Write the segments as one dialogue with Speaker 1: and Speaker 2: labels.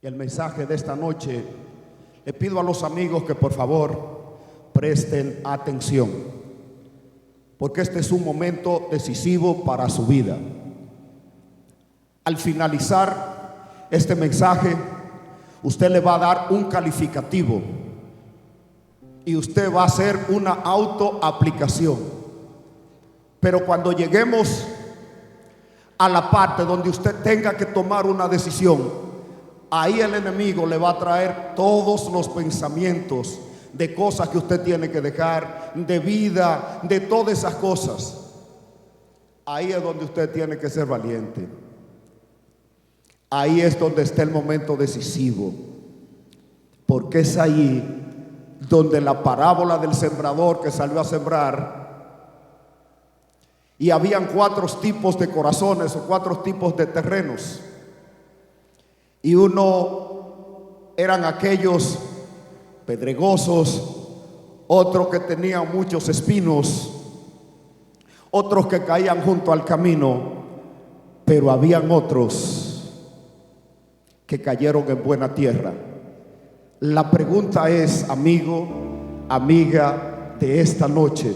Speaker 1: Y el mensaje de esta noche, le pido a los amigos que por favor presten atención, porque este es un momento decisivo para su vida. Al finalizar este mensaje, usted le va a dar un calificativo y usted va a hacer una autoaplicación. Pero cuando lleguemos a la parte donde usted tenga que tomar una decisión, ahí el enemigo le va a traer todos los pensamientos de cosas que usted tiene que dejar, de vida, de todas esas cosas. Ahí es donde usted tiene que ser valiente. Ahí es donde está el momento decisivo, porque es ahí donde la parábola del sembrador que salió a sembrar, y habían 4 tipos de corazones o 4 tipos de terrenos, y uno eran aquellos pedregosos, otros que tenían muchos espinos, otros que caían junto al camino, pero habían otros que cayeron en buena tierra. La pregunta es, amigo, amiga de esta noche,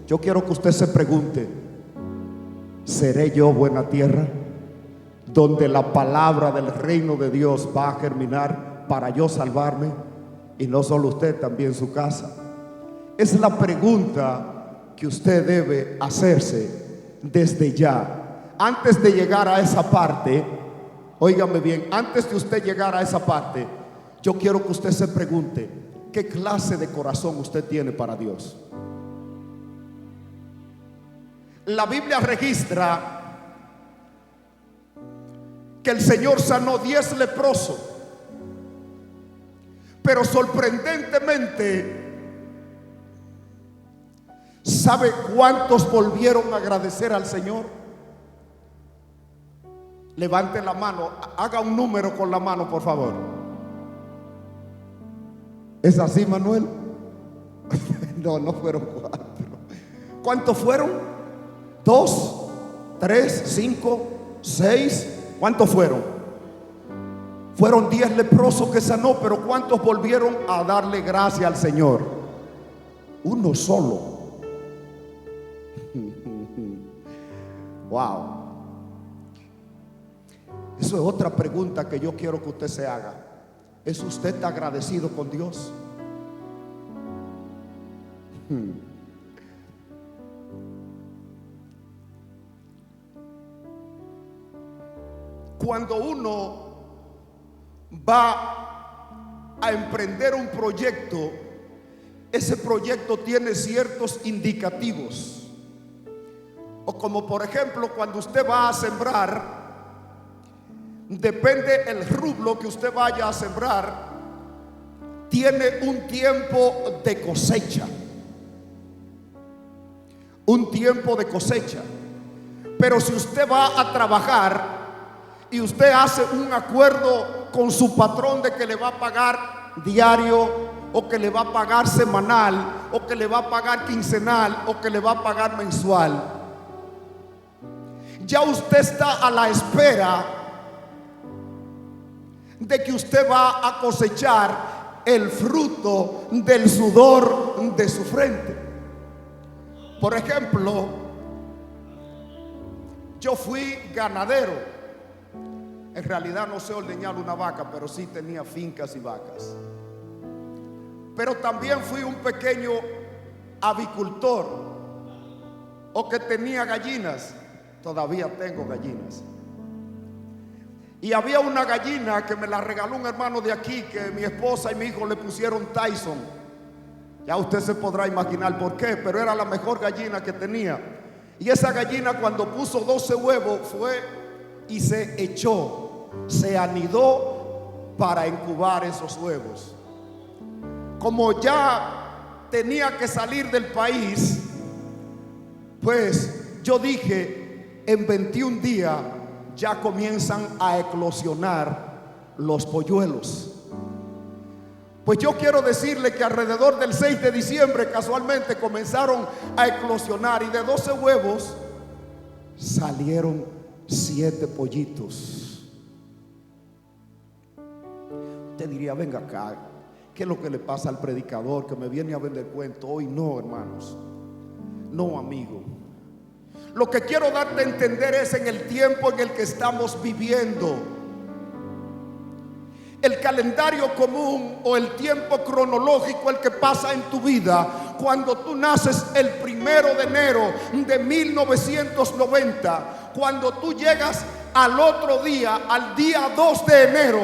Speaker 1: yo quiero que usted se pregunte: ¿seré yo buena tierra? Donde la palabra del reino de Dios va a germinar para yo salvarme, y no solo usted, también su casa. Es la pregunta que usted debe hacerse desde ya. Antes de llegar a esa parte, óigame bien, antes de usted llegar a esa parte, yo quiero que usted se pregunte: ¿qué clase de corazón usted tiene para Dios? La Biblia registra que el Señor sanó 10 leprosos, pero sorprendentemente, ¿sabe cuántos volvieron a agradecer al Señor? Levante la mano, haga un número con la mano, por favor. ¿Es así, Manuel? No, no fueron 4. ¿Cuántos fueron? 2, 3, 5, 6. ¿Cuántos fueron? Fueron 10 leprosos que sanó, pero ¿cuántos volvieron a darle gracias al Señor? Uno solo. Wow. Eso es otra pregunta que yo quiero que usted se haga. ¿Es usted agradecido con Dios? Cuando uno va a emprender un proyecto, ese proyecto tiene ciertos indicativos. O como por ejemplo, cuando usted va a sembrar, depende el rublo que usted vaya a sembrar, tiene un tiempo de cosecha. Un tiempo de cosecha. Pero si usted va a trabajar y usted hace un acuerdo con su patrón de que le va a pagar diario, o que le va a pagar semanal, o que le va a pagar quincenal, o que le va a pagar mensual, ya usted está a la espera de que usted va a cosechar el fruto del sudor de su frente. Por ejemplo, yo fui ganadero. En realidad no sé ordeñar una vaca, pero sí tenía fincas y vacas. Pero también fui un pequeño avicultor, o que tenía gallinas. Todavía tengo gallinas. Y había una gallina que me la regaló un hermano de aquí, que mi esposa y mi hijo le pusieron Tyson. Ya usted se podrá imaginar por qué, pero era la mejor gallina que tenía. Y esa gallina, cuando puso 12 huevos, fue y se echó, se anidó para incubar esos huevos. Como ya tenía que salir del país, pues yo dije: en 21 días ya comienzan a eclosionar los polluelos. Pues yo quiero decirle que alrededor del 6 de diciembre casualmente comenzaron a eclosionar, y de 12 huevos salieron 7 pollitos. diría: venga acá, ¿qué es lo que le pasa al predicador que me viene a vender cuento? Hoy no, hermanos. No, amigo. Lo que quiero darte a entender es en el tiempo en el que estamos viviendo. El calendario común o el tiempo cronológico, el que pasa en tu vida, cuando tú naces el 1 de enero de 1990, cuando tú llegas al otro día, al día 2 de enero,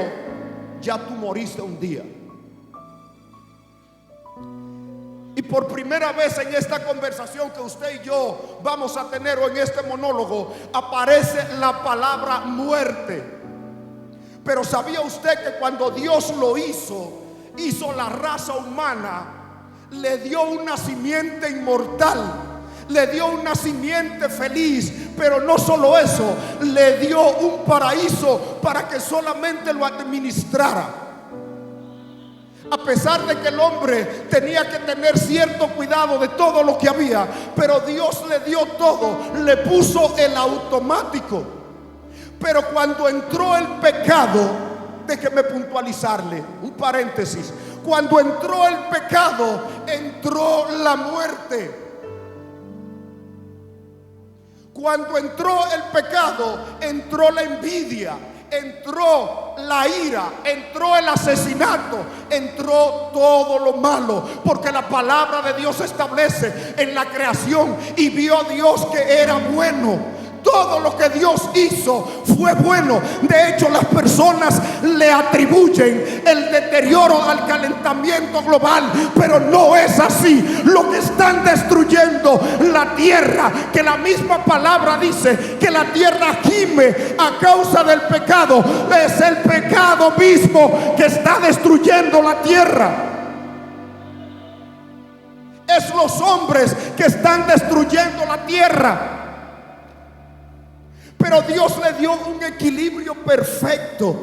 Speaker 1: ya tú moriste un día. Y por primera vez en esta conversación que usted y yo vamos a tener, o en este monólogo, aparece la palabra muerte. Pero ¿sabía usted que cuando Dios lo hizo la raza humana, le dio una simiente inmortal, le dio una simiente feliz? Pero no solo eso, le dio un paraíso para que solamente lo administrara. A pesar de que el hombre tenía que tener cierto cuidado de todo lo que había, pero Dios le dio todo, le puso el automático. Pero cuando entró el pecado, déjeme puntualizarle un paréntesis: cuando entró el pecado, entró la muerte. Cuando entró el pecado, entró la envidia, entró la ira, entró el asesinato, entró todo lo malo. Porque la palabra de Dios establece en la creación: y vio Dios que era bueno. Todo lo que Dios hizo fue bueno. De hecho, las personas le atribuyen el deterioro al calentamiento global, pero no es así. Lo que están destruyendo la tierra, que la misma palabra dice que la tierra gime a causa del pecado, es el pecado mismo que está destruyendo la tierra. Es los hombres que están destruyendo la tierra. Pero Dios le dio un equilibrio perfecto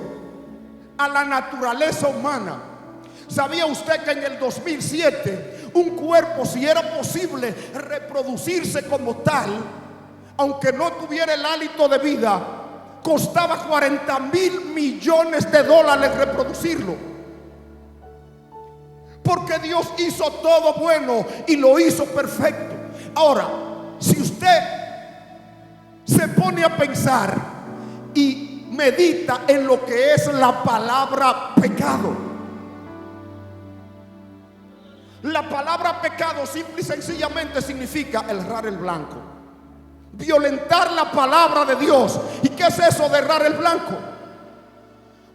Speaker 1: a la naturaleza humana. ¿Sabía usted que en el 2007 un cuerpo, si era posible reproducirse como tal, aunque no tuviera el hálito de vida, costaba $40,000 millones reproducirlo? Porque Dios hizo todo bueno y lo hizo perfecto. Ahora, si usted se pone a pensar y medita en lo que es la palabra pecado. La palabra pecado simple y sencillamente significa errar el blanco, violentar la palabra de Dios. ¿Y qué es eso de errar el blanco?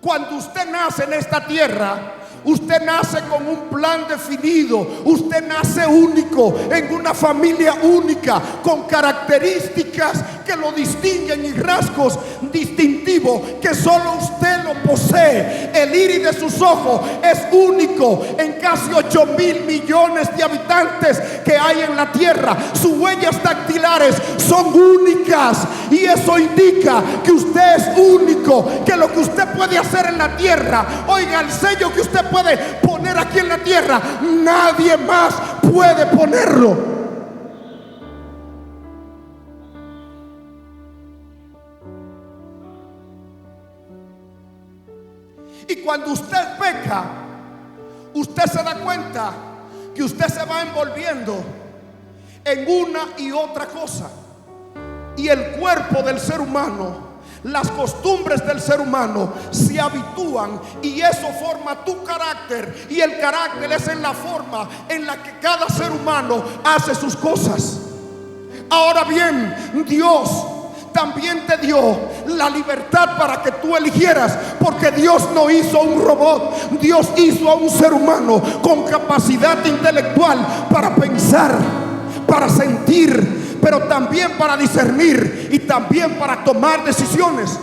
Speaker 1: Cuando usted nace en esta tierra, usted nace con un plan definido. Usted nace único, en una familia única, con características que lo distinguen y rasgos distintivos que solo usted lo posee. El iris de sus ojos es único en casi 8,000 millones de habitantes que hay en la tierra. Sus huellas dactilares son únicas, y eso indica que usted es único, que lo que usted puede hacer en la tierra, oiga, el sello que usted puede poner aquí en la tierra, nadie más puede ponerlo. Y cuando usted peca, usted se da cuenta que usted se va envolviendo en una y otra cosa. Y el cuerpo del ser humano, las costumbres del ser humano se habitúan, y eso forma tu carácter. Y el carácter es en la forma en la que cada ser humano hace sus cosas. Ahora bien, Dios también te dio la libertad para que tú eligieras, porque Dios no hizo un robot. Dios hizo a un ser humano con capacidad intelectual para pensar, para sentir, pero también para discernir y también para tomar decisiones.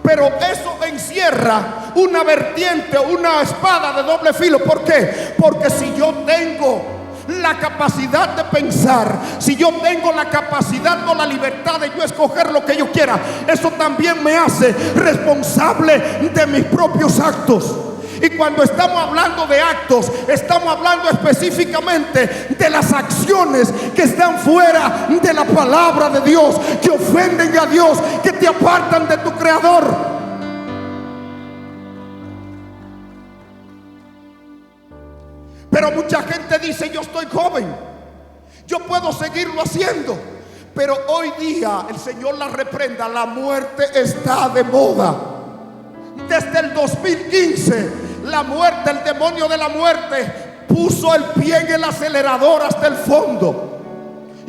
Speaker 1: Pero eso encierra una vertiente, una espada de doble filo. ¿Por qué? Porque si yo tengo la capacidad de pensar, si yo tengo la capacidad o la libertad de yo escoger lo que yo quiera, eso también me hace responsable de mis propios actos. Y cuando estamos hablando de actos, estamos hablando específicamente de las acciones que están fuera de la palabra de Dios, que ofenden a Dios, que te apartan de tu Creador. Pero mucha gente dice: yo estoy joven, yo puedo seguirlo haciendo. Pero hoy día, el Señor la reprenda, la muerte está de moda. Desde el 2015, la muerte, el demonio de la muerte puso el pie en el acelerador hasta el fondo.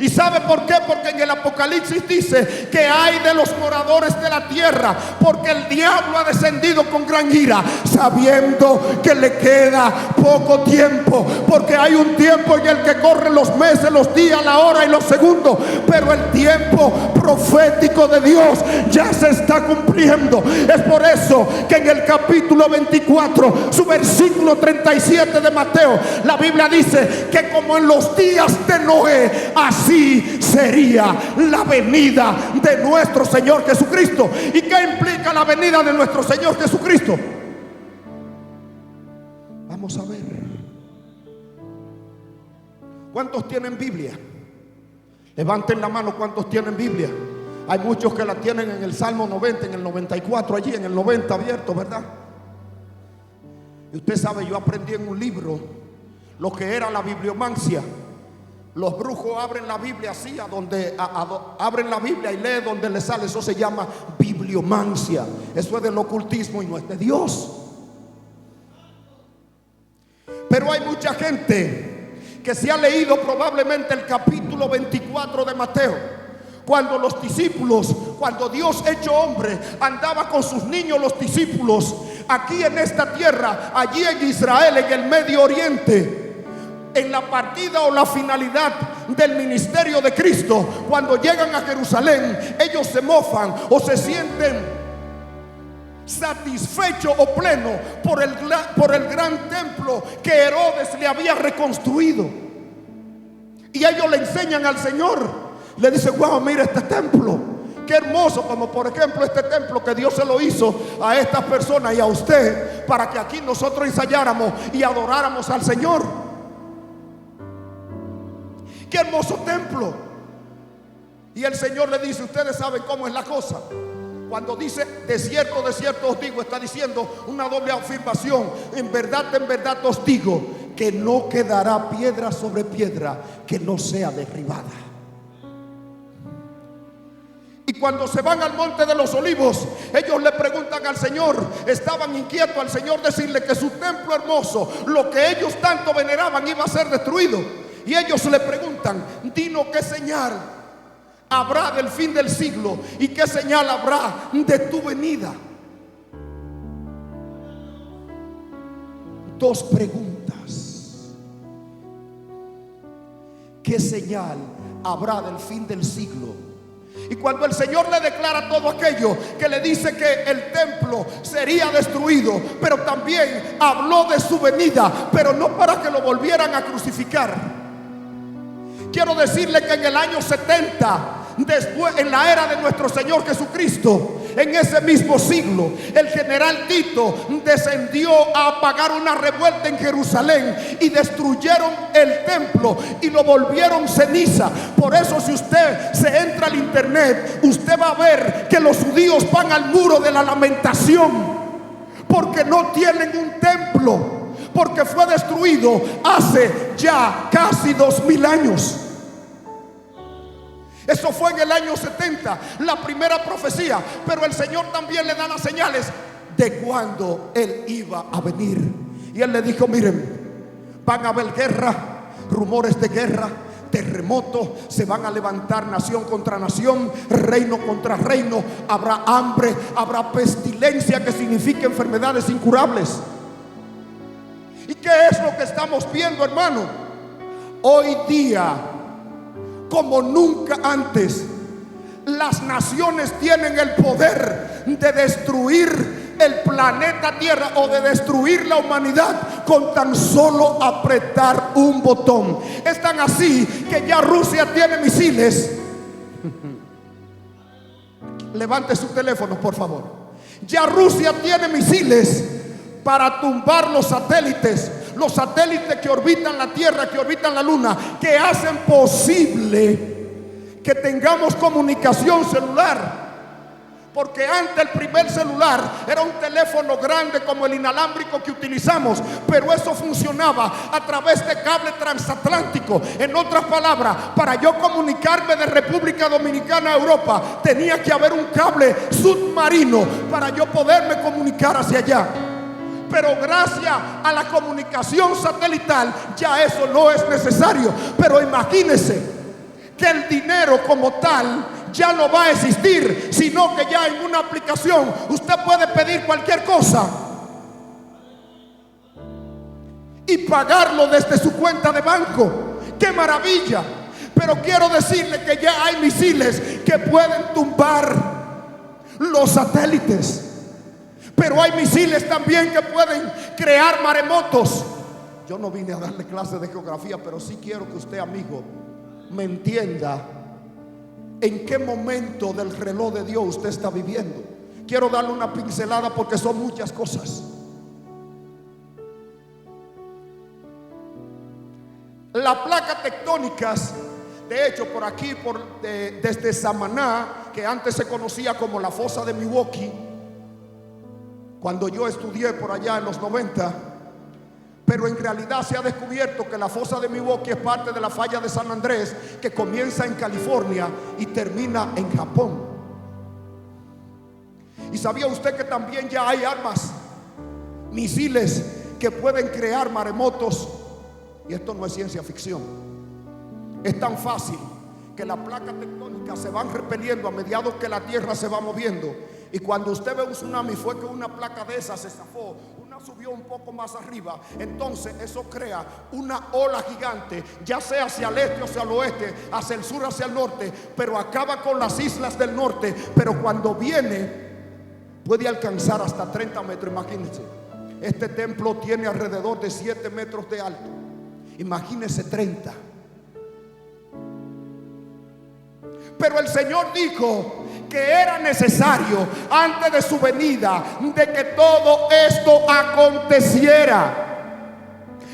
Speaker 1: ¿Y sabe por qué? Porque en el Apocalipsis dice que hay de los moradores de la tierra, porque el diablo ha descendido con gran ira, sabiendo que le queda poco tiempo. Porque hay un tiempo en el que corren los meses, los días, la hora y los segundos, pero el tiempo profético de Dios ya se está cumpliendo. Es por eso que en el capítulo 24, su versículo 37 de Mateo, la Biblia dice que como en los días de Noé, así sería la venida de nuestro Señor Jesucristo. ¿Y qué implica la venida de nuestro Señor Jesucristo? Vamos a ver. ¿Cuántos tienen Biblia? Levanten la mano. ¿Cuántos tienen Biblia? Hay muchos que la tienen en el Salmo 90, en el 94, allí en el 90 abierto, ¿verdad? Y usted sabe, yo aprendí en un libro lo que era la bibliomancia. Los brujos abren la Biblia así, abren la Biblia y leen donde les sale. Eso se llama bibliomancia. Eso es del ocultismo y no es de Dios. Pero hay mucha gente que se ha leído probablemente el capítulo 24 de Mateo, cuando los discípulos, cuando Dios hecho hombre andaba con sus niños, los discípulos, aquí en esta tierra, allí en Israel, en el Medio Oriente. En la partida o la finalidad del ministerio de Cristo, cuando llegan a Jerusalén, ellos se mofan o se sienten satisfechos o plenos por el gran templo que Herodes le había reconstruido. Y ellos le enseñan al Señor, le dicen: wow, mira este templo, qué hermoso. Como por ejemplo este templo que Dios se lo hizo a estas personas y a usted, para que aquí nosotros ensayáramos y adoráramos al Señor. ¡Qué hermoso templo! Y el Señor le dice: ustedes saben cómo es la cosa. Cuando dice de cierto os digo, está diciendo una doble afirmación. En verdad os digo que no quedará piedra sobre piedra que no sea derribada. Y cuando se van al monte de los olivos, ellos le preguntan al Señor, estaban inquietos al Señor decirle que su templo hermoso, lo que ellos tanto veneraban, iba a ser destruido. Y ellos le preguntan: dinos qué señal habrá del fin del siglo y qué señal habrá de tu venida. Dos preguntas. ¿Qué señal habrá del fin del siglo? Y cuando el Señor le declara todo aquello, que le dice que el templo sería destruido, pero también habló de su venida, pero no para que lo volvieran a crucificar. Quiero decirle que en el año 70, después, en la era de nuestro Señor Jesucristo, en ese mismo siglo, el general Tito descendió a apagar una revuelta en Jerusalén y destruyeron el templo y lo volvieron ceniza. Por eso, si usted se entra al internet, usted va a ver que los judíos van al muro de la lamentación, porque no tienen un templo, porque fue destruido hace ya casi 2000 años. Eso fue en el año 70, la primera profecía. Pero el Señor también le da las señales de cuando Él iba a venir. Y Él le dijo: miren, van a haber guerra, rumores de guerra, terremotos, se van a levantar nación contra nación, reino contra reino, habrá hambre, habrá pestilencia, que significa enfermedades incurables. ¿Y qué es lo que estamos viendo, hermano? Hoy día, como nunca antes, las naciones tienen el poder de destruir el planeta Tierra o de destruir la humanidad con tan solo apretar un botón. Es tan así que ya Rusia tiene misiles. Levante su teléfono, por favor. Ya Rusia tiene misiles para tumbar los satélites que orbitan la Tierra, que orbitan la Luna, que hacen posible que tengamos comunicación celular. Porque antes el primer celular era un teléfono grande como el inalámbrico que utilizamos, pero eso funcionaba a través de cable transatlántico. En otras palabras, para yo comunicarme de República Dominicana a Europa, tenía que haber un cable submarino para yo poderme comunicar hacia allá. Pero gracias a la comunicación satelital ya eso no es necesario. Pero imagínense que el dinero como tal ya no va a existir, sino que ya en una aplicación usted puede pedir cualquier cosa y pagarlo desde su cuenta de banco. ¡Qué maravilla! Pero quiero decirle que ya hay misiles que pueden tumbar los satélites. Pero hay misiles también que pueden crear maremotos. Yo no vine a darle clases de geografía, pero sí quiero que usted, amigo, me entienda en qué momento del reloj de Dios usted está viviendo. Quiero darle una pincelada porque son muchas cosas. Las placas tectónicas, de hecho, por aquí, desde Samaná, que antes se conocía como la fosa de Milwaukee, cuando yo estudié por allá en los 90, pero en realidad se ha descubierto que la fosa de Milwaukee es parte de la falla de San Andrés, que comienza en California y termina en Japón. ¿Y sabía usted que también ya hay armas, misiles que pueden crear maremotos? Y esto no es ciencia ficción. Es tan fácil que las placas tectónicas se van repeliendo a medida que la tierra se va moviendo. Y cuando usted ve un tsunami, fue que una placa de esas se zafó, una subió un poco más arriba. Entonces eso crea una ola gigante, ya sea hacia el este o hacia el oeste, hacia el sur, hacia el norte, pero acaba con las islas del norte. Pero cuando viene, puede alcanzar hasta 30 metros. Imagínense, este templo tiene alrededor de 7 metros de alto. Imagínense 30. Pero el Señor dijo que era necesario, antes de su venida, de que todo esto aconteciera.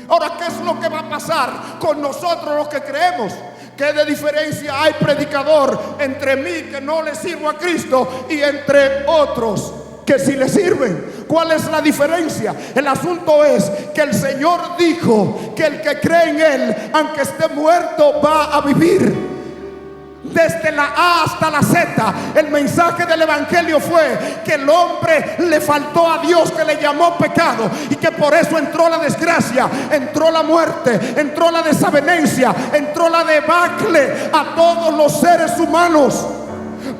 Speaker 1: Ahora, ¿qué es lo que va a pasar con nosotros los que creemos? ¿Qué de diferencia hay, predicador, entre mí que no le sirvo a Cristo y entre otros que sí le sirven? ¿Cuál es la diferencia? El asunto es que el Señor dijo que el que cree en Él, aunque esté muerto, va a vivir. Desde la A hasta la Z, el mensaje del evangelio fue que el hombre le faltó a Dios, que le llamó pecado, y que por eso entró la desgracia, entró la muerte, entró la desavenencia, entró la debacle a todos los seres humanos.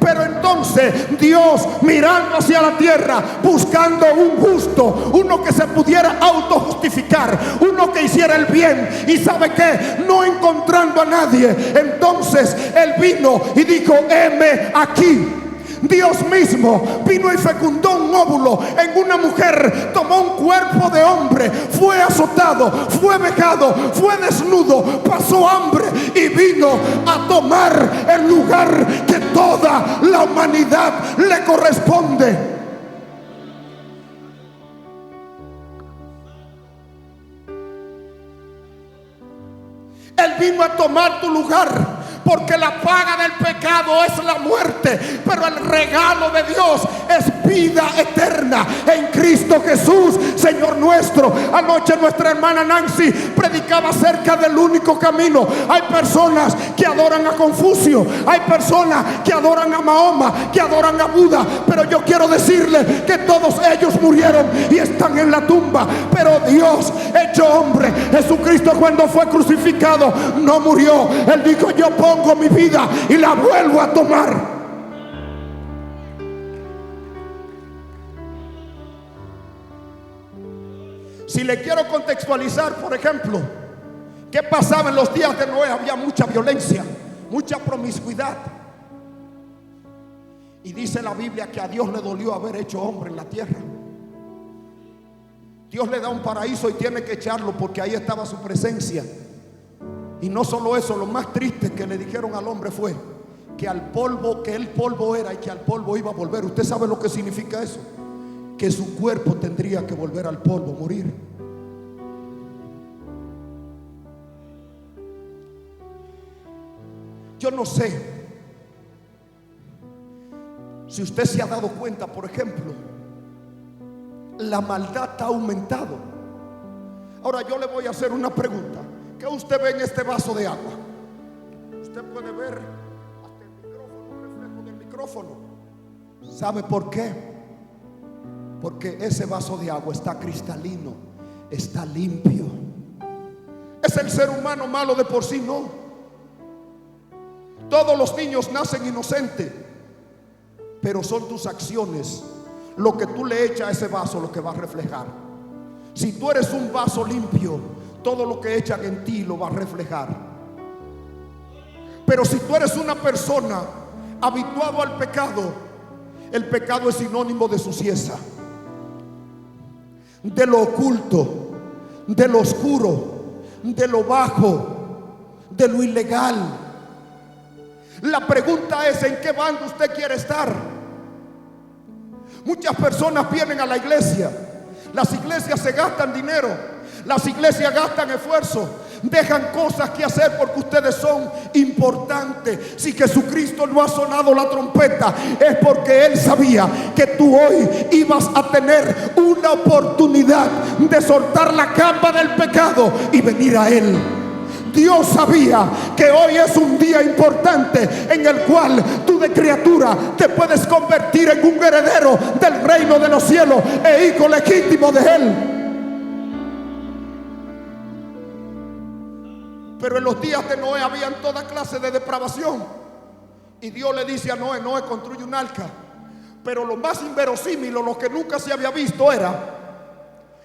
Speaker 1: Pero entonces Dios, mirando hacia la tierra, buscando un justo, uno que se pudiera autojustificar, uno que hiciera el bien, y ¿sabe qué? No encontrando a nadie, entonces Él vino y dijo: heme aquí. Dios mismo vino y fecundó un óvulo en una mujer, tomó un cuerpo de hombre, fue azotado, fue vejado, fue desnudo, pasó hambre y vino a tomar el lugar que toda la humanidad le corresponde. Él vino a tomar tu lugar. Porque la paga del pecado es la muerte, pero el regalo de Dios es vida eterna en Cristo Jesús, Señor nuestro. Anoche nuestra hermana Nancy predicaba acerca del único camino. Hay personas que adoran a Confucio, hay personas que adoran a Mahoma, que adoran a Buda, pero yo quiero decirle que todos ellos murieron y están en la tumba. Pero Dios hecho hombre, Jesucristo, cuando fue crucificado, no murió. Él dijo: yo pongo mi vida y la vuelvo a tomar. Si le quiero contextualizar, por ejemplo, ¿qué pasaba en los días de Noé? Había mucha violencia, mucha promiscuidad. Y dice la Biblia que a Dios le dolió haber hecho hombre en la tierra. Dios le da un paraíso y tiene que echarlo porque ahí estaba su presencia. Y no solo eso, lo más triste que le dijeron al hombre fue que al polvo, que él polvo era y que al polvo iba a volver. ¿Usted sabe lo que significa eso? Que su cuerpo tendría que volver al polvo, morir. Yo no sé Si usted se ha dado cuenta, por ejemplo, la maldad ha aumentado. Ahora yo le voy a hacer una pregunta. ¿Qué usted ve en este vaso de agua? Usted puede ver hasta el micrófono, el reflejo del micrófono. ¿Sabe por qué? Porque ese vaso de agua está cristalino, está limpio. ¿Es el ser humano malo de por sí? No. Todos los niños nacen inocentes, pero son tus acciones, lo que tú le echas a ese vaso, lo que va a reflejar. Si tú eres un vaso limpio, todo lo que echan en ti lo va a reflejar. Pero si tú eres una persona habituado al pecado, el pecado es sinónimo de suciedad, de lo oculto, de lo oscuro, de lo bajo, de lo ilegal. La pregunta es: ¿en qué bando usted quiere estar? Muchas personas vienen a la iglesia. Las iglesias se gastan dinero, las iglesias gastan esfuerzo, dejan cosas que hacer porque ustedes son importantes. Si Jesucristo no ha sonado la trompeta, es porque Él sabía que tú hoy ibas a tener una oportunidad de soltar la capa del pecado y venir a Él. Dios sabía que hoy es un día importante en el cual tú, de criatura, te puedes convertir en un heredero del reino de los cielos e hijo legítimo de Él. Pero en los días de Noé habían toda clase de depravación, y Dios le dice a Noé: Noé, construye un arca. Pero lo más inverosímil, lo que nunca se había visto, era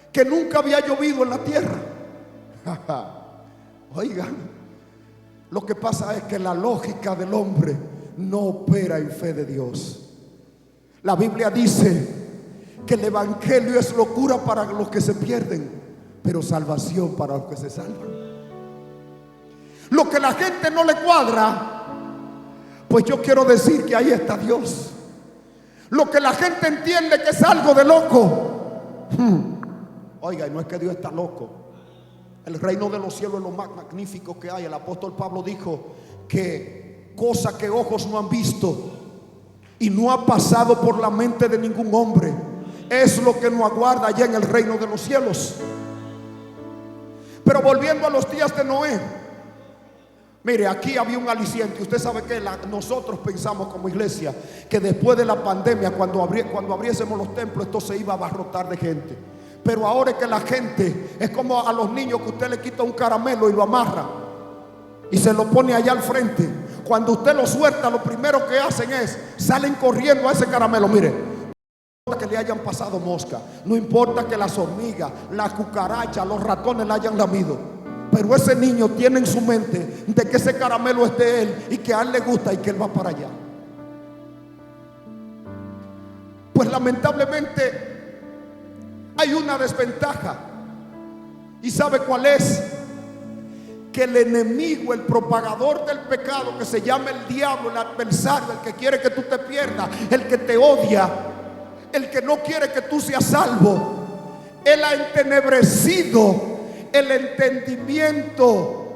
Speaker 1: que nunca había llovido en la tierra. Oigan, lo que pasa es que la lógica del hombre no opera en fe de Dios. La Biblia dice que el evangelio es locura para los que se pierden, pero salvación para los que se salvan. Lo que la gente no le cuadra, pues yo quiero decir que ahí está Dios. Lo que la gente entiende que es algo de loco, oiga, y no es que Dios está loco. El reino de los cielos es lo más magnífico que hay. El apóstol Pablo dijo que cosa que ojos no han visto y no ha pasado por la mente de ningún hombre es lo que nos aguarda allá en el reino de los cielos. Pero volviendo a los días de Noé, mire, aquí había un aliciente. Usted sabe que nosotros pensamos como iglesia que después de la pandemia, cuando abriésemos los templos, esto se iba a abarrotar de gente. Pero ahora es que la gente es como a los niños que usted le quita un caramelo y lo amarra y se lo pone allá al frente. Cuando usted lo suelta, lo primero que hacen es salen corriendo a ese caramelo. Mire, no importa que le hayan pasado mosca, no importa que las hormigas, las cucarachas, los ratones le hayan lamido, pero ese niño tiene en su mente de que ese caramelo es de él y que a él le gusta y que él va para allá. Pues lamentablemente hay una desventaja. ¿Y sabe cuál es? Que el enemigo, el propagador del pecado, que se llama el diablo, el adversario, el que quiere que tú te pierdas, el que te odia, el que no quiere que tú seas salvo, él ha entenebrecido el entendimiento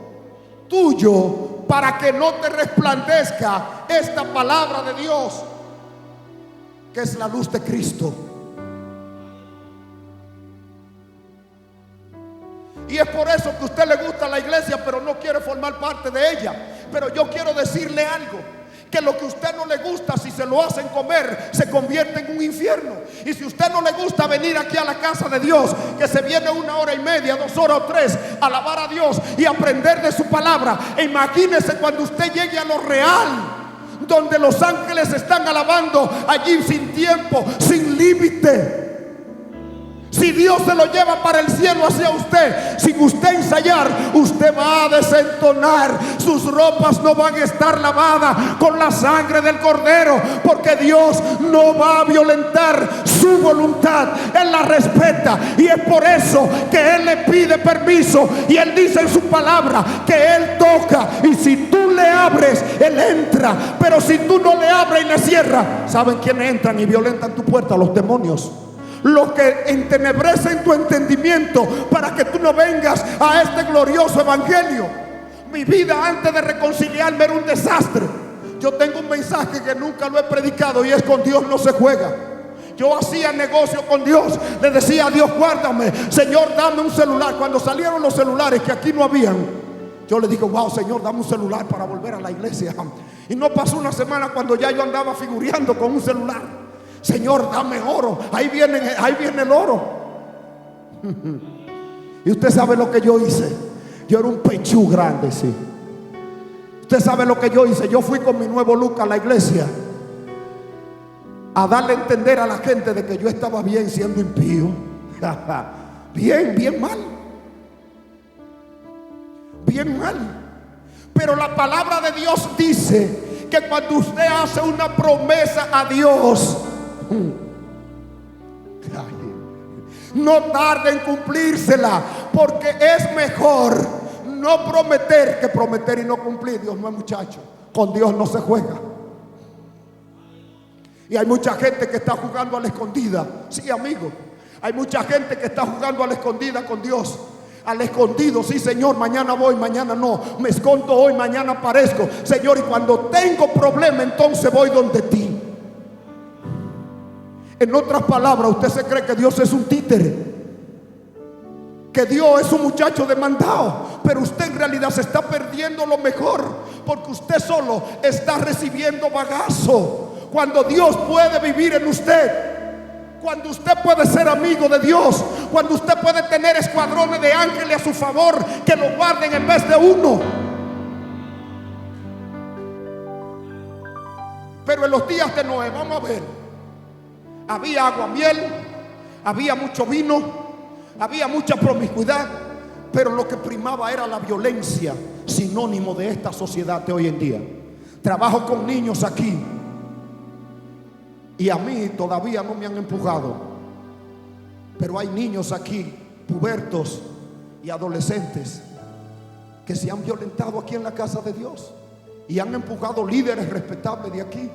Speaker 1: tuyo para que no te resplandezca esta palabra de Dios, que es la luz de Cristo. Y es por eso que a usted le gusta la iglesia, pero no quiere formar parte de ella. Pero yo quiero decirle algo: que lo que a usted no le gusta, si se lo hacen comer, se convierte en un infierno. Y si a usted no le gusta venir aquí a la casa de Dios, que se viene 1 hora y media, 2 horas o 3, a alabar a Dios y aprender de su palabra, imagínese cuando usted llegue a lo real, donde los ángeles están alabando allí sin tiempo, sin límite. Si Dios se lo lleva para el cielo hacia usted, sin usted ensayar, usted va a desentonar. Sus ropas no van a estar lavadas con la sangre del cordero, porque Dios no va a violentar su voluntad. Él la respeta, y es por eso que Él le pide permiso, y Él dice en su palabra que Él toca, y si tú le abres, Él entra. Pero si tú no le abres y le cierras, ¿saben quiénes entran y violentan tu puerta? Los demonios. Los que entenebrecen tu entendimiento para que tú no vengas a este glorioso evangelio. Mi vida antes de reconciliarme era un desastre. Yo tengo un mensaje que nunca lo he predicado y es: con Dios no se juega. Yo hacía negocio con Dios, le decía a Dios: guárdame, Señor, dame un celular. Cuando salieron los celulares, que aquí no habían, yo le digo: wow, Señor, dame un celular para volver a la iglesia. Y no pasó una semana cuando ya yo andaba figureando con un celular. Señor, dame oro, ahí viene el oro. Y usted sabe lo que yo hice. Yo era un pechú grande, sí. Usted sabe lo que yo hice. Yo fui con mi nuevo look a la iglesia a darle a entender a la gente de que yo estaba bien siendo impío. Bien mal. Bien mal. Pero la palabra de Dios dice que cuando usted hace una promesa a Dios, no tarde en cumplírsela, porque es mejor no prometer que prometer y no cumplir. Dios no es muchacho. Con Dios no se juega. Y hay mucha gente que está jugando a la escondida. Sí, amigo. Hay mucha gente que está jugando a la escondida con Dios. Al escondido: sí, Señor, mañana voy, mañana no. Me escondo hoy, mañana aparezco. Señor, y cuando tengo problema, entonces voy donde ti. En otras palabras, usted se cree que Dios es un títere, que Dios es un muchacho demandado, pero usted en realidad se está perdiendo lo mejor, porque usted solo está recibiendo bagazo. Cuando Dios puede vivir en usted, cuando usted puede ser amigo de Dios, cuando usted puede tener escuadrones de ángeles a su favor que lo guarden en vez de uno. Pero en los días de Noé, vamos a ver, había aguamiel, había mucho vino, había mucha promiscuidad, pero lo que primaba era la violencia, sinónimo de esta sociedad de hoy en día. Trabajo con niños aquí y a mí todavía no me han empujado, pero hay niños aquí, pubertos y adolescentes, que se han violentado aquí en la casa de Dios y han empujado líderes respetables de aquí.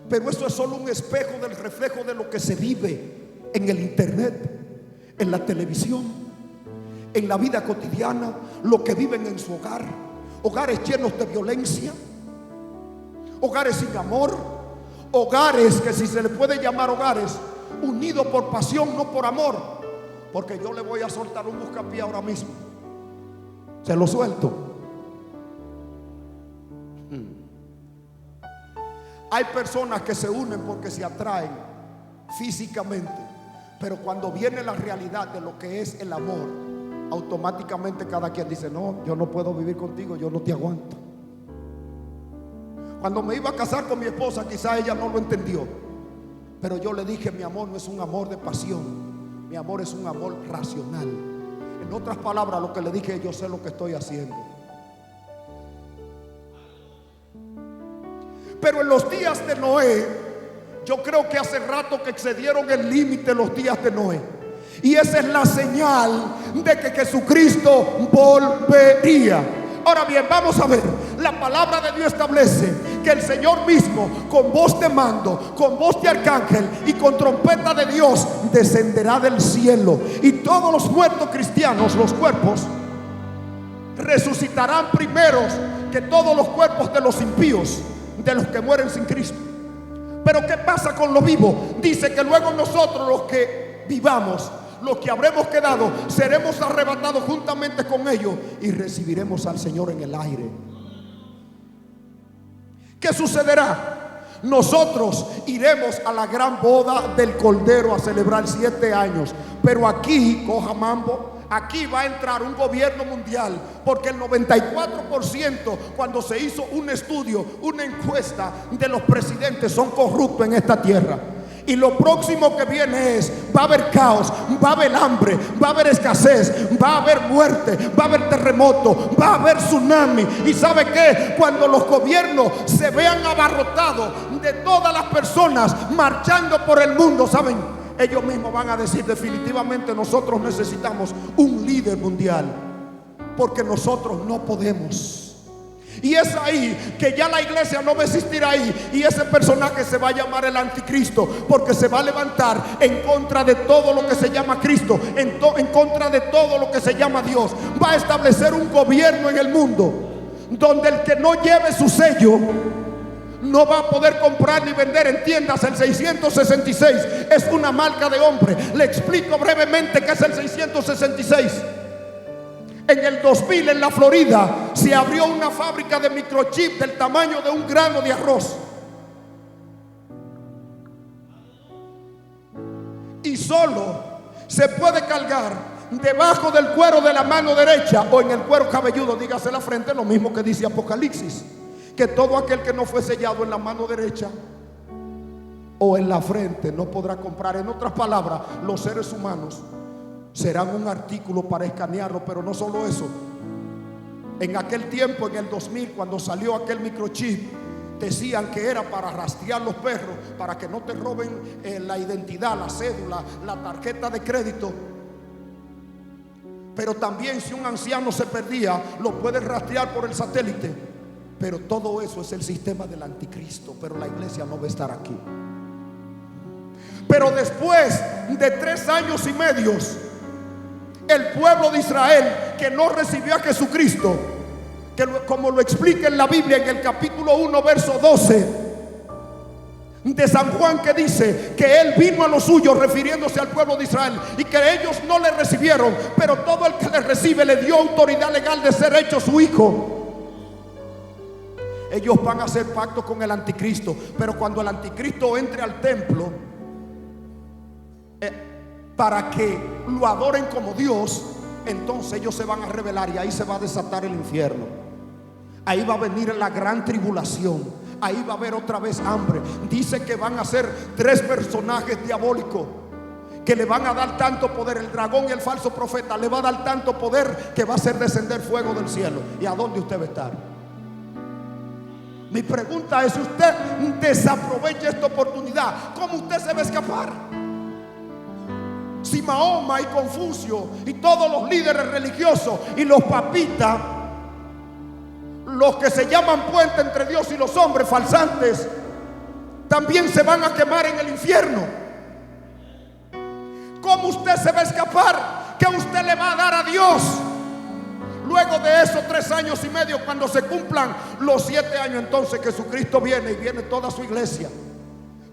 Speaker 1: Pero eso es solo un espejo del reflejo de lo que se vive en el internet, en la televisión, en la vida cotidiana, lo que viven en su hogar. Hogares llenos de violencia, hogares sin amor, hogares que, si se le puede llamar hogares, unidos por pasión, no por amor. Porque yo le voy a soltar un buscapié ahora mismo. Se lo suelto. Hay personas que se unen porque se atraen físicamente, pero cuando viene la realidad de lo que es el amor, automáticamente cada quien dice: no, yo no puedo vivir contigo, yo no te aguanto. Cuando me iba a casar con mi esposa, quizá ella no lo entendió, pero yo le dije: mi amor no es un amor de pasión, mi amor es un amor racional. En otras palabras, lo que le dije: yo sé lo que estoy haciendo. Pero en los días de Noé, yo creo que hace rato que excedieron el límite los días de Noé. Y esa es la señal de que Jesucristo volvería. Ahora bien, vamos a ver. La palabra de Dios establece que el Señor mismo, con voz de mando, con voz de arcángel y con trompeta de Dios, descenderá del cielo. Y todos los muertos cristianos, los cuerpos, resucitarán primeros que todos los cuerpos de los impíos, de los que mueren sin Cristo. Pero ¿qué pasa con los vivos? Dice que luego nosotros, los que vivamos, los que habremos quedado, seremos arrebatados juntamente con ellos y recibiremos al Señor en el aire. ¿Qué sucederá? Nosotros iremos a la gran boda del Cordero a celebrar 7 años. Pero aquí, coja mambo, aquí va a entrar un gobierno mundial, porque el 94%, cuando se hizo un estudio, una encuesta de los presidentes, son corruptos en esta tierra. Y lo próximo que viene es: va a haber caos, va a haber hambre, va a haber escasez, va a haber muerte, va a haber terremoto, va a haber tsunami. Y ¿sabe qué? Cuando los gobiernos se vean abarrotados de todas las personas marchando por el mundo, ¿saben? Ellos mismos van a decir: definitivamente nosotros necesitamos un líder mundial, porque nosotros no podemos. Y es ahí que ya la iglesia no va a existir ahí, y ese personaje se va a llamar el anticristo, porque se va a levantar en contra de todo lo que se llama Cristo, en contra de todo lo que se llama Dios. Va a establecer un gobierno en el mundo donde el que no lleve su sello no va a poder comprar ni vender en tiendas. El 666 es una marca de hombre. Le explico brevemente qué es el 666. En el 2000 en la Florida se abrió una fábrica de microchip del tamaño de un grano de arroz. Y solo se puede cargar debajo del cuero de la mano derecha o en el cuero cabelludo, dígase la frente, lo mismo que dice Apocalipsis, que todo aquel que no fue sellado en la mano derecha o en la frente no podrá comprar. En otras palabras, los seres humanos serán un artículo para escanearlo. Pero no solo eso, en aquel tiempo, en el 2000, cuando salió aquel microchip, decían que era para rastrear los perros, para que no te roben la identidad, la cédula, la tarjeta de crédito. Pero también si un anciano se perdía, lo puedes rastrear por el satélite. Pero todo eso es el sistema del anticristo. Pero la iglesia no va a estar aquí. Pero después de 3 años y medio, el pueblo de Israel que no recibió a Jesucristo, que como lo explica en la Biblia en el capítulo 1 verso 12 de San Juan, que dice que él vino a los suyos, refiriéndose al pueblo de Israel, y que ellos no le recibieron, pero todo el que le recibe le dio autoridad legal de ser hecho su hijo. Ellos van a hacer pacto con el anticristo, pero cuando el anticristo entre al templo para que lo adoren como Dios, entonces ellos se van a rebelar y ahí se va a desatar el infierno. Ahí va a venir la gran tribulación. Ahí va a haber otra vez hambre. Dice que van a ser 3 personajes diabólicos que le van a dar tanto poder. El dragón y el falso profeta le va a dar tanto poder que va a hacer descender fuego del cielo. ¿Y a dónde usted va a estar? Mi pregunta es: si usted desaprovecha esta oportunidad, ¿cómo usted se va a escapar? Si Mahoma y Confucio y todos los líderes religiosos y los papitas, los que se llaman puente entre Dios y los hombres, falsantes, también se van a quemar en el infierno, ¿cómo usted se va a escapar? ¿Qué usted le va a dar a Dios? Luego de esos 3 años y medio, cuando se cumplan los 7 años, entonces Jesucristo viene y viene toda su iglesia.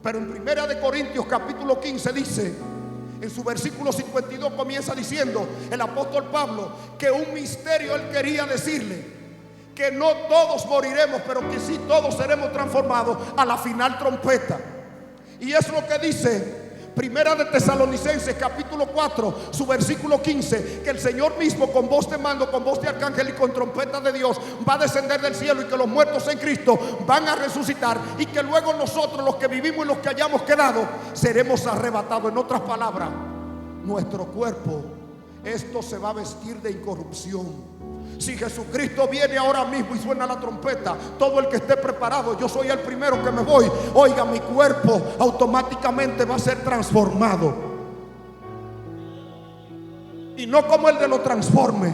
Speaker 1: Pero en 1 de Corintios capítulo 15 dice, en su versículo 52 comienza diciendo el apóstol Pablo que un misterio él quería decirle: que no todos moriremos, pero que sí todos seremos transformados a la final trompeta. Y es lo que dice Primera de Tesalonicenses capítulo 4, su versículo 15, que el Señor mismo con voz de mando, con voz de arcángel y con trompeta de Dios va a descender del cielo, y que los muertos en Cristo van a resucitar, y que luego nosotros, los que vivimos y los que hayamos quedado, seremos arrebatados. En otras palabras, nuestro cuerpo, esto se va a vestir de incorrupción. Si Jesucristo viene ahora mismo y suena la trompeta, todo el que esté preparado, yo soy el primero que me voy. Oiga, mi cuerpo automáticamente va a ser transformado. Y no como el de lo transforme.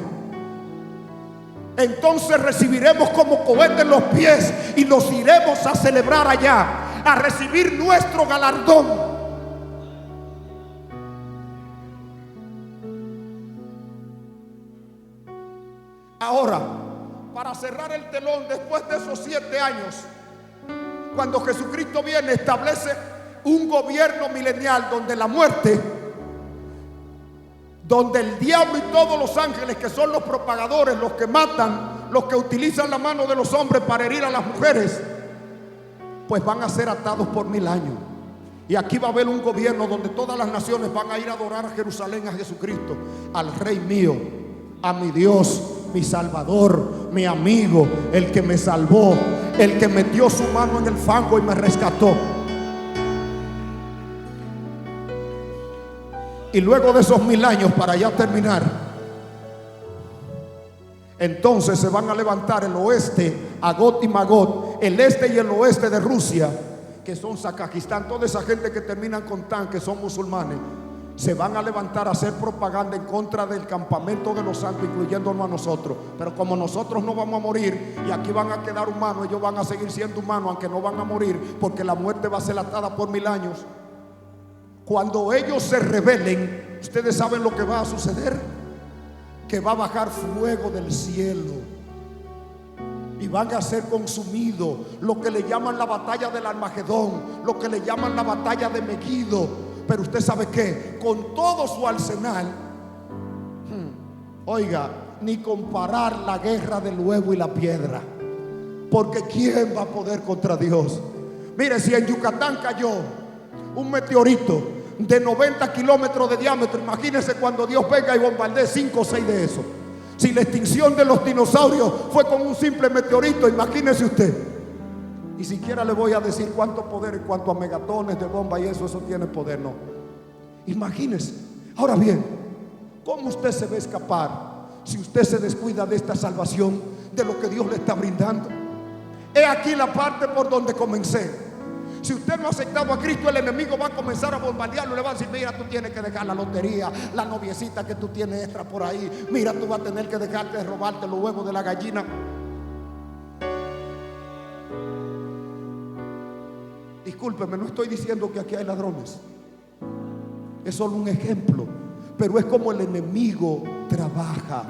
Speaker 1: Entonces recibiremos como cohetes los pies y nos iremos a celebrar allá, a recibir nuestro galardón. Ahora, para cerrar el telón, después de esos 7 años, cuando Jesucristo viene, establece un gobierno milenial donde la muerte, donde el diablo y todos los ángeles, que son los propagadores, los que matan, los que utilizan la mano de los hombres para herir a las mujeres, pues van a ser atados por 1000 años. Y aquí va a haber un gobierno donde todas las naciones van a ir a adorar a Jerusalén, a Jesucristo, al Rey mío, a mi Dios, mi Salvador, mi amigo, el que me salvó, el que metió su mano en el fango y me rescató. Y luego de esos 1000 años, para ya terminar, entonces se van a levantar el oeste, Agot y Magot, el este y el oeste de Rusia, que son Kazajistán, toda esa gente que terminan con tan, que son musulmanes, se van a levantar a hacer propaganda en contra del campamento de los santos, incluyéndonos a nosotros. Pero como nosotros no vamos a morir y aquí van a quedar humanos, ellos van a seguir siendo humanos, aunque no van a morir, porque la muerte va a ser atada por 1000 años. Cuando ellos se rebelen, ustedes saben lo que va a suceder: que va a bajar fuego del cielo y van a ser consumidos. Lo que le llaman la batalla del Armagedón, lo que le llaman la batalla de Megiddo. Pero usted sabe que con todo su arsenal, oiga, ni comparar la guerra del huevo y la piedra, porque ¿quién va a poder contra Dios? Mire, si en Yucatán cayó un meteorito de 90 kilómetros de diámetro, imagínese cuando Dios venga y bombardee 5 o 6 de esos. Si la extinción de los dinosaurios fue con un simple meteorito, imagínese usted. Ni siquiera le voy a decir cuánto poder en cuanto a megatones de bomba y eso tiene poder, no. Imagínese. Ahora bien, ¿cómo usted se va a escapar si usted se descuida de esta salvación, de lo que Dios le está brindando? He aquí la parte por donde comencé. Si usted no ha aceptado a Cristo, el enemigo va a comenzar a bombardearlo. Le va a decir: mira, tú tienes que dejar la lotería, la noviecita que tú tienes extra por ahí. Mira, tú vas a tener que dejarte de robarte los huevos de la gallina. Discúlpeme, no estoy diciendo que aquí hay ladrones. Es solo un ejemplo. Pero es como el enemigo trabaja.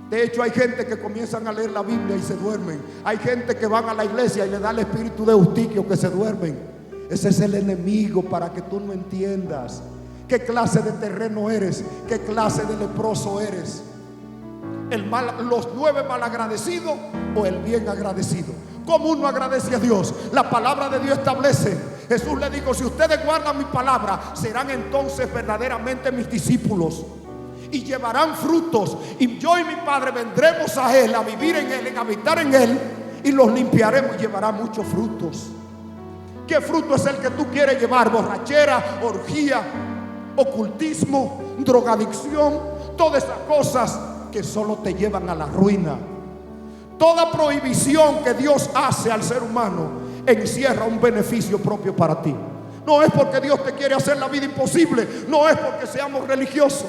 Speaker 1: De hecho, hay gente que comienzan a leer la Biblia y se duermen. Hay gente que van a la iglesia y le da el espíritu de Eustiquio, que se duermen. Ese es el enemigo, para que tú no entiendas qué clase de terreno eres, qué clase de leproso eres. Los 9 malagradecidos o el bien agradecido. ¿Cómo uno agradece a Dios? La palabra de Dios establece. Jesús le dijo: si ustedes guardan mi palabra, serán entonces verdaderamente mis discípulos y llevarán frutos, y yo y mi Padre vendremos a Él, a vivir en Él, en habitar en Él, y los limpiaremos. Y llevará muchos frutos. ¿Qué fruto es el que tú quieres llevar? Borrachera, orgía, ocultismo, drogadicción, todas esas cosas que solo te llevan a la ruina. Toda prohibición que Dios hace al ser humano encierra un beneficio propio para ti. No es porque Dios te quiere hacer la vida imposible, no es porque seamos religiosos.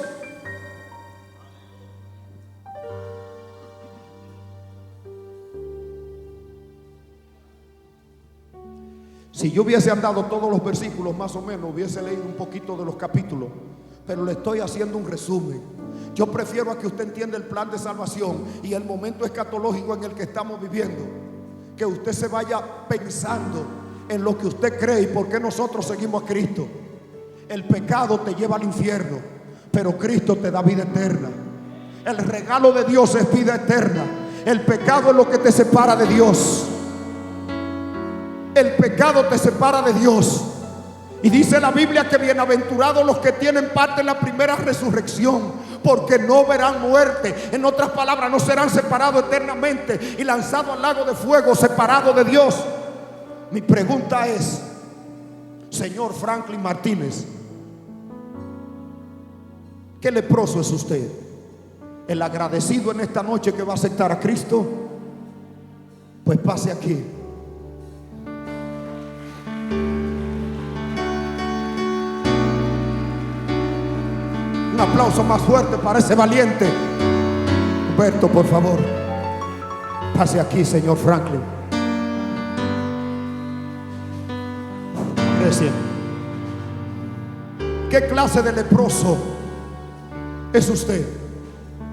Speaker 1: Si yo hubiese andado todos los versículos, más o menos, hubiese leído un poquito de los capítulos, pero le estoy haciendo un resumen. Yo prefiero a que usted entienda el plan de salvación y el momento escatológico en el que estamos viviendo, que usted se vaya pensando en lo que usted cree y por qué nosotros seguimos a Cristo. El pecado te lleva al infierno, pero Cristo te da vida eterna. El regalo de Dios es vida eterna. El pecado es lo que te separa de Dios. El pecado te separa de Dios. Y dice la Biblia que bienaventurados los que tienen parte en la primera resurrección, porque no verán muerte. En otras palabras, no serán separados eternamente y lanzados al lago de fuego, separados de Dios. Mi pregunta es: señor Franklin Martínez, ¿qué leproso es usted? ¿El agradecido en esta noche que va a aceptar a Cristo? Pues pase aquí. Un aplauso más fuerte para ese valiente. Humberto, por favor, pase aquí, señor Franklin. Gracias. ¿Qué clase de leproso es usted?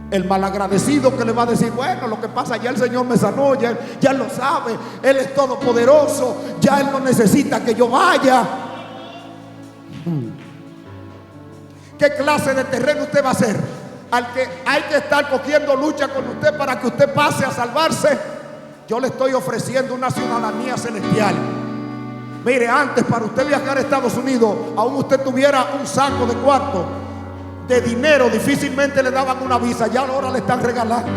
Speaker 1: El malagradecido que le va a decir: bueno, lo que pasa, ya el Señor me sanó, ya lo sabe, Él es todopoderoso, ya Él no necesita que yo vaya. ¿Qué clase de terreno usted va a ser? Al que hay que estar cogiendo lucha con usted para que usted pase a salvarse. Yo le estoy ofreciendo una ciudadanía celestial. Mire, antes, para usted viajar a Estados Unidos, aún usted tuviera un saco de cuarto de dinero, difícilmente le daban una visa. Ya ahora le están regalando.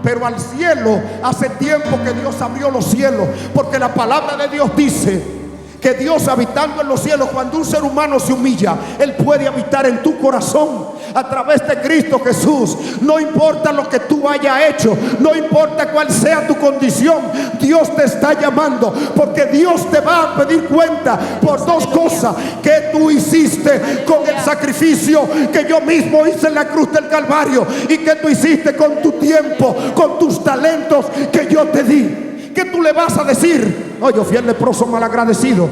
Speaker 1: Pero al cielo, hace tiempo que Dios abrió los cielos, porque la palabra de Dios dice que Dios, habitando en los cielos, cuando un ser humano se humilla, Él puede habitar en tu corazón a través de Cristo Jesús. No importa lo que tú hayas hecho, no importa cuál sea tu condición, Dios te está llamando, porque Dios te va a pedir cuenta por dos cosas: que tú hiciste con el sacrificio que yo mismo hice en la cruz del Calvario, y que tú hiciste con tu tiempo, con tus talentos que yo te di. ¿Qué tú le vas a decir? No, yo fui el leproso malagradecido.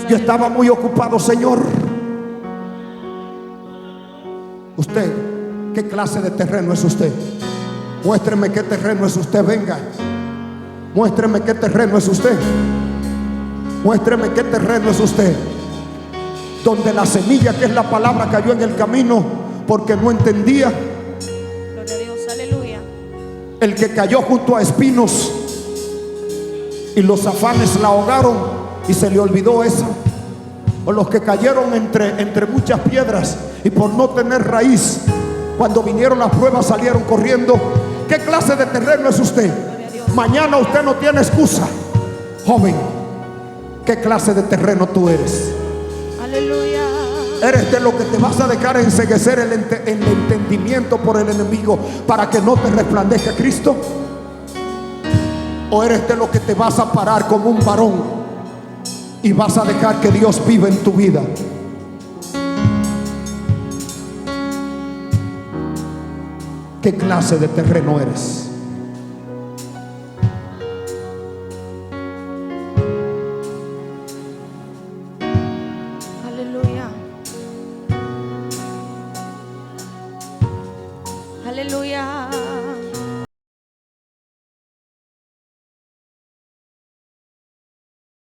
Speaker 1: Yo estaba muy ocupado, Señor. Usted, ¿qué clase de terreno es usted? Muéstreme qué terreno es usted. Venga, Muéstreme qué terreno es usted. Muéstreme qué terreno es usted. Donde la semilla, que es la palabra, cayó en el camino porque no entendía.
Speaker 2: Gloria a Dios, aleluya.
Speaker 1: El que cayó junto a espinos y los afanes la ahogaron y se le olvidó esa. O los que cayeron entre muchas piedras y por no tener raíz, cuando vinieron las pruebas salieron corriendo. ¿Qué clase de terreno es usted? Mañana usted no tiene excusa. Joven, ¿qué clase de terreno tú eres?
Speaker 2: Aleluya.
Speaker 1: ¿Eres de lo que te vas a dejar enceguecer el entendimiento por el enemigo para que no te resplandezca Cristo? ¿O eres de lo que te vas a parar como un varón y vas a dejar que Dios viva en tu vida? ¿Qué clase de terreno eres?
Speaker 2: Aleluya. Aleluya.